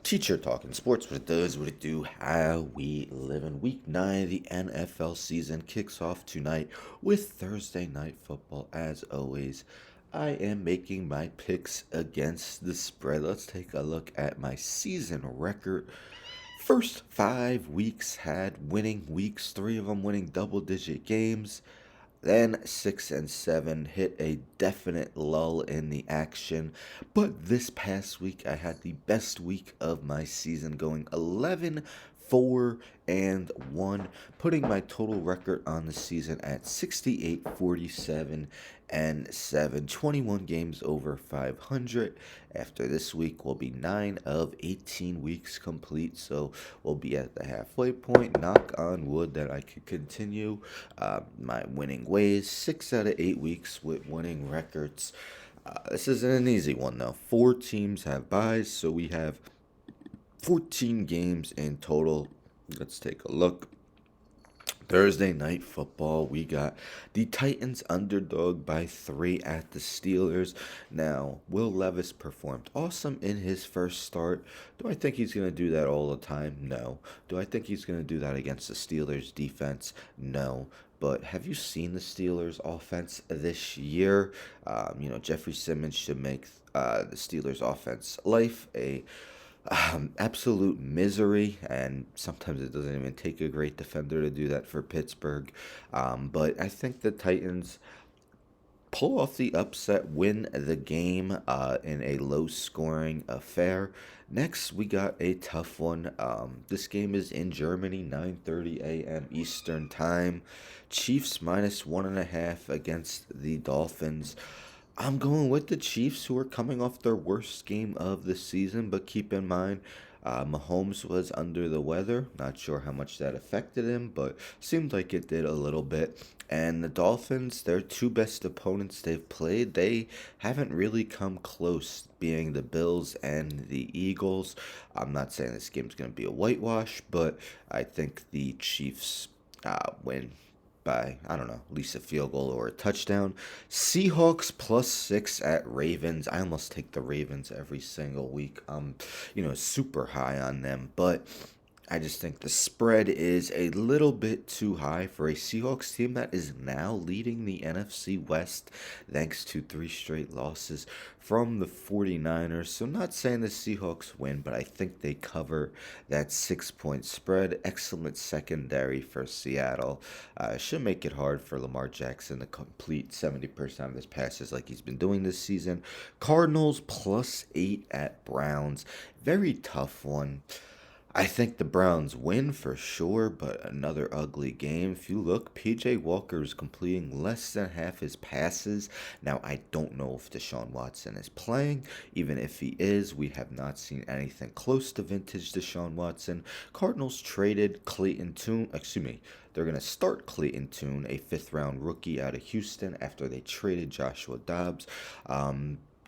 Teacher talking sports, what it does, what it do, how we live in week 9. The NFL season kicks off tonight with Thursday night football. As always, I am making my picks against the spread. Let's take a look at my season record. First 5 weeks had winning weeks, three of them winning double digit games. Then 6 and 7 hit a definite lull in the action. But this past week, I had the best week of my season, going 11, 4, and 1, putting my total record on the season at 68, 47, and 7. 21 games over 500. After this week, will be 9 of 18 weeks complete. So we'll be at the halfway point. Knock on wood that I could continue my winning ways. 6 out of 8 weeks with winning records. This isn't an easy one though. Four teams have buys, so we have 14 games in total. Let's take a look. Thursday night football, we got the Titans underdog by 3 at the Steelers. Now, Will Levis performed awesome in his first start. Do I think he's going to do that all the time? No. Do I think he's going to do that against the Steelers defense? No. But have you seen the Steelers offense this year? Jeffrey Simmons should make the Steelers offense life a absolute misery, and sometimes it doesn't even take a great defender to do that for Pittsburgh. But I think the Titans pull off the upset, win the game in a low scoring affair. Next, we got a tough one. This game is in Germany, 9:30 a.m. Eastern Time. Chiefs minus 1.5 against the Dolphins. I'm going with the Chiefs, who are coming off their worst game of the season, but keep in mind, Mahomes was under the weather. Not sure how much that affected him, but seemed like it did a little bit. And the Dolphins, their two best opponents they've played, they haven't really come close, being the Bills and the Eagles. I'm not saying this game's going to be a whitewash, but I think the Chiefs win by, I don't know, at least a field goal or a touchdown. Seahawks +6 at Ravens. I almost take the Ravens every single week. Super high on them, but I just think the spread is a little bit too high for a Seahawks team that is now leading the NFC West thanks to three straight losses from the 49ers. So, not saying the Seahawks win, but I think they cover that 6 point spread. Excellent secondary for Seattle. Should make it hard for Lamar Jackson to complete 70% of his passes like he's been doing this season. Cardinals +8 at Browns. Very tough one. I think the Browns win for sure, but another ugly game. If you look, PJ Walker is completing less than half his passes. Now, I don't know if Deshaun Watson is playing. Even if he is, we have not seen anything close to vintage Deshaun Watson. Cardinals traded Clayton Tune, excuse me, they're going to start Clayton Tune, a fifth round rookie out of Houston, after they traded Joshua Dobbs.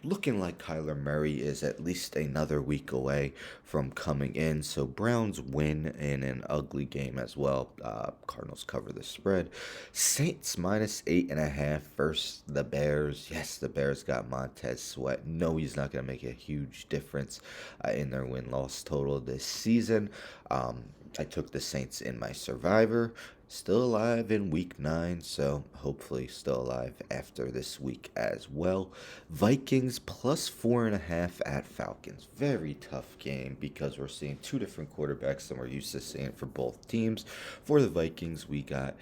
Looking like Kyler Murray is at least another week away from coming in. So Browns win in an ugly game as well. Cardinals cover the spread. Saints -8.5 versus the Bears. Yes, the Bears got Montez Sweat. No, he's not going to make a huge difference in their win-loss total this season. I took the Saints in my survivor. Still alive in week 9, so hopefully still alive after this week as well. Vikings +4.5 at Falcons. Very tough game because we're seeing two different quarterbacks than we're used to seeing for both teams. For the Vikings, we got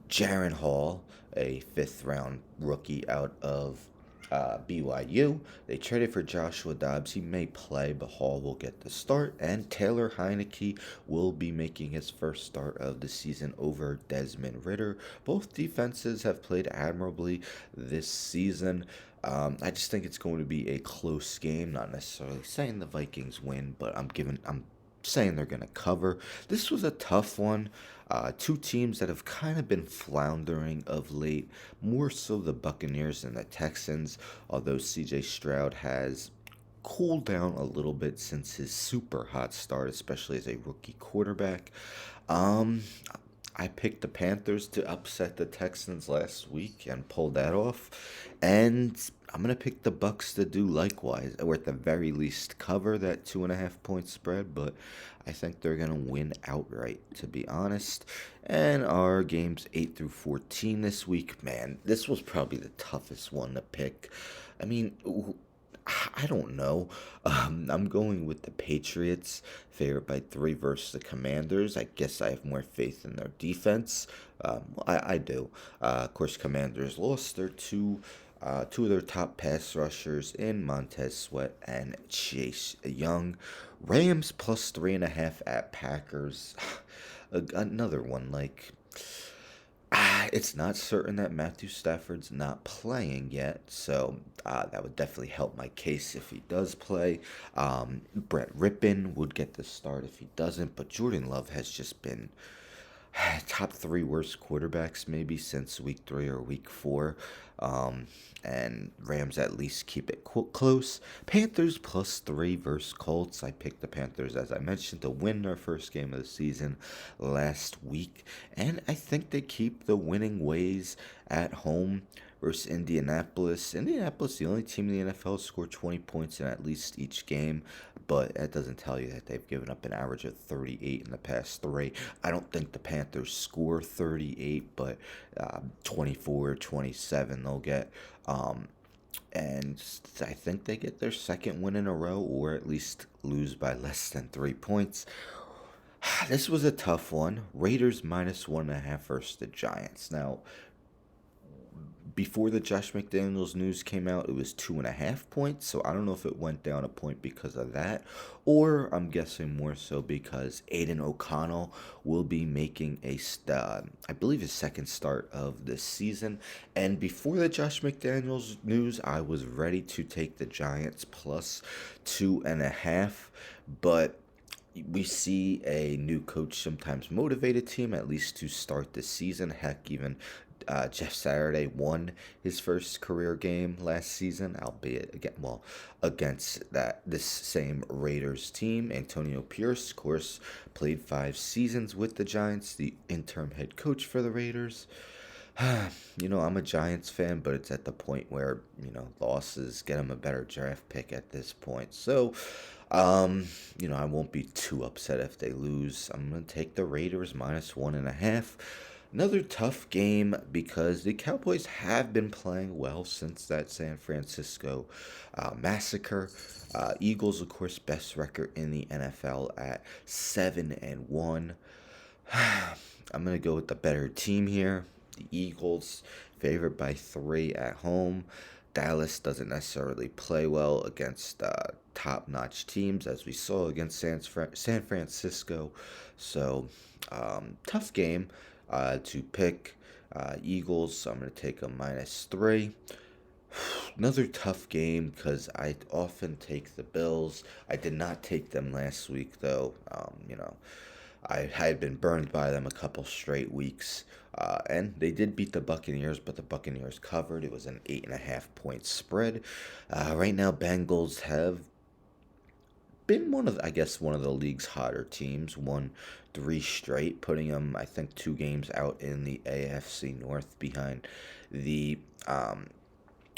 Jaron Hall, a fifth round rookie out of BYU. They traded for Joshua Dobbs. He may play, but Hall will get the start. And Taylor Heineke will be making his first start of the season over Desmond Ridder. Both defenses have played admirably this season. I just think it's going to be a close game. Not necessarily saying the Vikings win, but I'm saying they're going to cover. This was a tough one. Two teams that have kind of been floundering of late, more so the Buccaneers and the Texans, although CJ Stroud has cooled down a little bit since his super hot start, especially as a rookie quarterback. Um, I picked the Panthers to upset the Texans last week and pulled that off. And I'm gonna pick the Bucks to do likewise, or at the very least cover that 2.5 point spread. But I think they're gonna win outright, to be honest. And our games 8 through 14 this week, man, this was probably the toughest one to pick. I mean, I don't know. I'm going with the Patriots, favored by 3 versus the Commanders. I guess I have more faith in their defense. I do. Of course, Commanders lost their two of their top pass rushers in Montez Sweat and Chase Young. Rams plus 3.5 at Packers. Another one like it's not certain that Matthew Stafford's not playing yet, so that would definitely help my case if he does play. Brett Rippon would get the start if he doesn't, but Jordan Love has just been top 3 worst quarterbacks maybe since week 3 or week 4. Um, and Rams at least keep it close. Panthers plus 3 versus Colts. I picked the Panthers, as I mentioned, to win their first game of the season last week. And I think they keep the winning ways at home versus Indianapolis. Indianapolis, the only team in the NFL to score 20 points in at least each game, but that doesn't tell you that they've given up an average of 38 in the past 3. I don't think the Panthers score 38, but 24, 27 they'll get. And I think they get their second win in a row, or at least lose by less than 3 points. This was a tough one. Raiders minus 1.5 versus the Giants. Now, before the Josh McDaniels news came out, it was 2.5 points. So I don't know if it went down a point because of that, or I'm guessing more so because Aiden O'Connell will be making I believe, his second start of this season. And before the Josh McDaniels news, I was ready to take the Giants plus 2.5, but we see a new coach sometimes motivate a team at least to start the season. Heck, even Jeff Saturday won his first career game last season, albeit against this same Raiders team. Antonio Pierce, of course, played 5 seasons with the Giants, the interim head coach for the Raiders. I'm a Giants fan, but it's at the point where, losses get him a better draft pick at this point. So, I won't be too upset if they lose. I'm going to take the Raiders minus 1.5. Another tough game because the Cowboys have been playing well since that San Francisco massacre. Eagles, of course, best record in the NFL at 7-1. I'm going to go with the better team here. The Eagles, favored by 3 at home. Dallas doesn't necessarily play well against top-notch teams, as we saw against San Francisco. So, tough game to pick. Eagles, so I'm going to take a minus 3. Another tough game because I often take the Bills. I did not take them last week, though. I had been burned by them a couple straight weeks. And they did beat the Buccaneers, but the Buccaneers covered. It was an 8.5 point spread. Right now, Bengals have been one of the league's hotter teams. Won 3 straight, putting them, I think, 2 games out in the AFC North behind the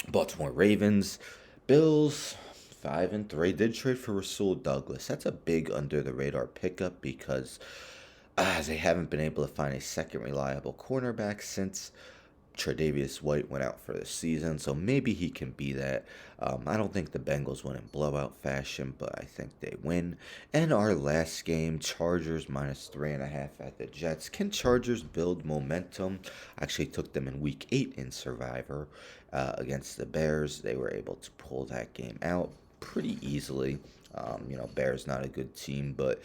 Baltimore Ravens. Bills 5-3 did trade for Rasul Douglas. That's a big under the radar pickup because they haven't been able to find a second reliable cornerback since Tre'Davious White went out for the season, so maybe he can be that. I don't think the Bengals win in blowout fashion, but I think they win. And our last game, Chargers minus 3.5 at the Jets. Can Chargers build momentum? I actually took them in week 8 in Survivor against the Bears. They were able to pull that game out pretty easily. Bears not a good team, but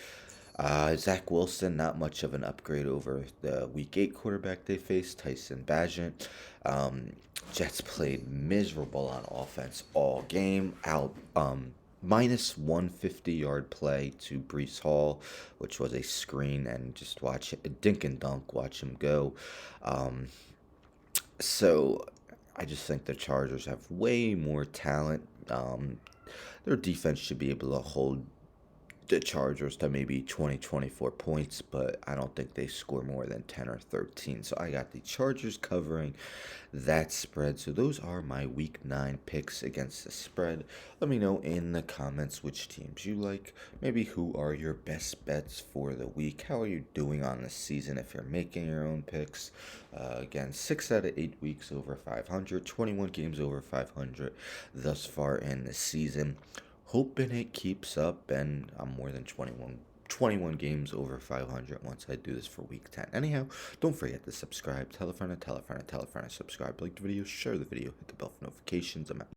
Zach Wilson, not much of an upgrade over the Week 8 quarterback they faced, Tyson Bagent. Jets played miserable on offense all game. Out minus 150-yard play to Brees Hall, which was a screen, and just watch it, dink and dunk, watch him go. So I just think the Chargers have way more talent. Their defense should be able to hold the Chargers to maybe 20, 24 points, but I don't think they score more than 10 or 13. So I got the Chargers covering that spread. So those are my week 9 picks against the spread. Let me know in the comments which teams you like. Maybe who are your best bets for the week. How are you doing on the season if you're making your own picks? Again, 6 out of 8 weeks over 500, 21 games over 500 thus far in the season. Hoping it keeps up and I'm more than 21 games over 500 once I do this for week 10. Anyhow, don't forget to subscribe, tell a friend, tell a friend, tell a friend, subscribe, like the video, share the video, hit the bell for notifications. I'm out.